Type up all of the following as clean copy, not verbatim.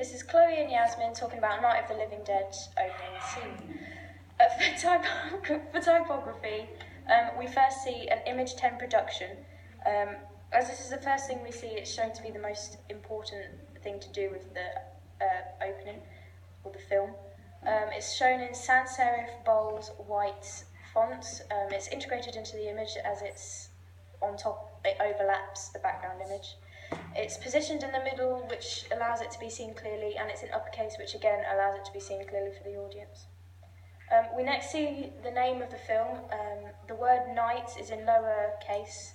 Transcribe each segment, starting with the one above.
This is Chloe and Yasmin talking about Night of the Living Dead opening scene. For typography, we first see an Image 10 production. As this is the first thing we see, it's shown to be the most important thing to do with the opening, or the film. It's shown in sans serif, bold, white fonts. It's integrated into the image as it's on top, it overlaps the background image. It's positioned in the middle, which allows it to be seen clearly, and it's in uppercase, which again allows it to be seen clearly for the audience. We next see the name of the film. The word night is in lower case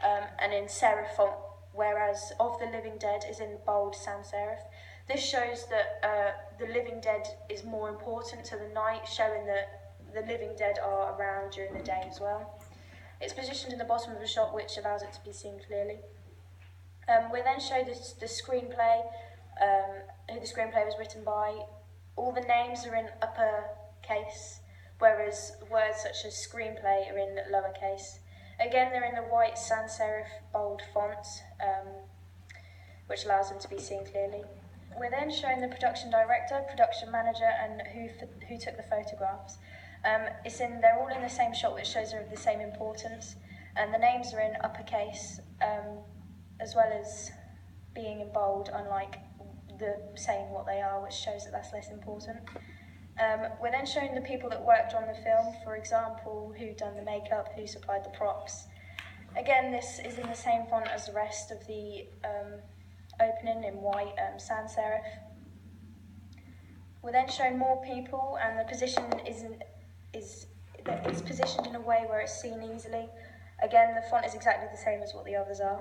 and in serif font, whereas Of the Living Dead is in bold sans serif. This shows that the living dead is more important to the night, showing that the living dead are around during the day as well. It's positioned in the bottom of the shot, which allows it to be seen clearly. We then show the screenplay, who the screenplay was written by. All the names are in upper case, whereas words such as screenplay are in lowercase. Again, they're in the white sans serif bold font, which allows them to be seen clearly. We're then showing the production director, production manager, and who took the photographs. They're all in the same shot, which shows they're of the same importance, and the names are in uppercase, as well as being in bold, unlike the saying what they are, which shows that that's less important. We're then showing the people that worked on the film, for example, who done the makeup, who supplied the props. Again, this is in the same font as the rest of the opening in white sans serif. We're then showing more people, and the position is positioned in a way where it's seen easily. Again, the font is exactly the same as what the others are.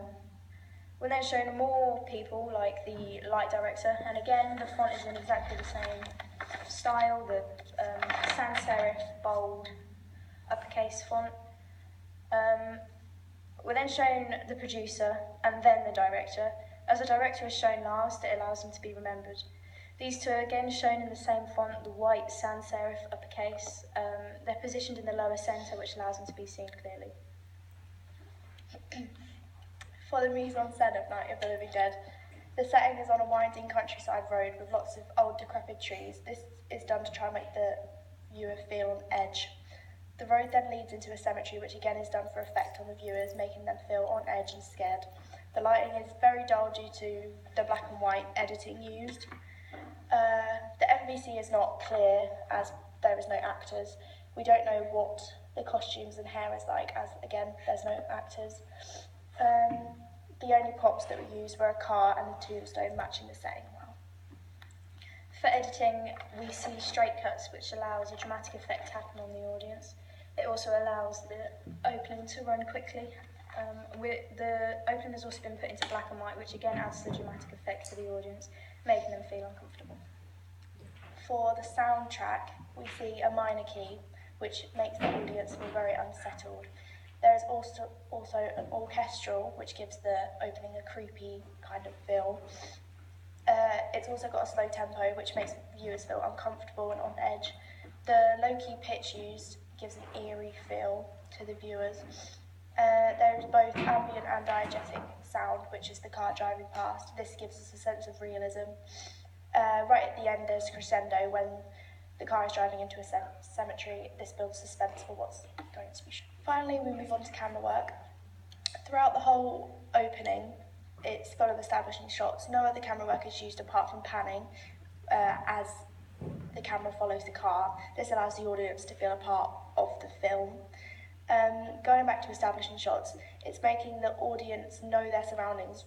We're then showing more people, like the light director, and again, the font is in exactly the same style, the sans serif, bold, uppercase font. We're then showing the producer and then the director. As the director is shown last, it allows them to be remembered. These two are again shown in the same font, the white sans serif, uppercase. They're positioned in the lower centre, which allows them to be seen clearly. For the mise en scène of Night of the Living Dead, the setting is on a winding countryside road with lots of old decrepit trees. This is done to try and make the viewer feel on edge. The road then leads into a cemetery, which again is done for effect on the viewers, making them feel on edge and scared. The lighting is very dull due to the black and white editing used. The MVC is not clear as there is no actors. We don't know what the costumes and hair is like, as again there's no actors. The only props that were used were a car and a tombstone matching the setting well. For editing, we see straight cuts, which allows a dramatic effect to happen on the audience. It also allows the opening to run quickly. The opening has also been put into black and white, which again adds the dramatic effect to the audience, making them feel uncomfortable. For the soundtrack, we see a minor key, which makes the audience feel very unsettled. There is also an orchestral, which gives the opening a creepy kind of feel. It's also got a slow tempo, which makes viewers feel uncomfortable and on edge. The low-key pitch used gives an eerie feel to the viewers. There is both ambient and diegetic sound, which is the car driving past. This gives us a sense of realism. Right at the end, there's crescendo when the car is driving into a cemetery. This builds suspense for what's going to be shown. Finally, we move on to camera work. Throughout the whole opening, it's full of establishing shots. No other camera work is used apart from panning, as the camera follows the car. This allows the audience to feel a part of the film. Going back to establishing shots, it's making the audience know their surroundings,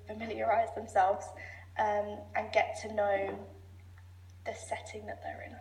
familiarise themselves, and get to know the setting that they're in.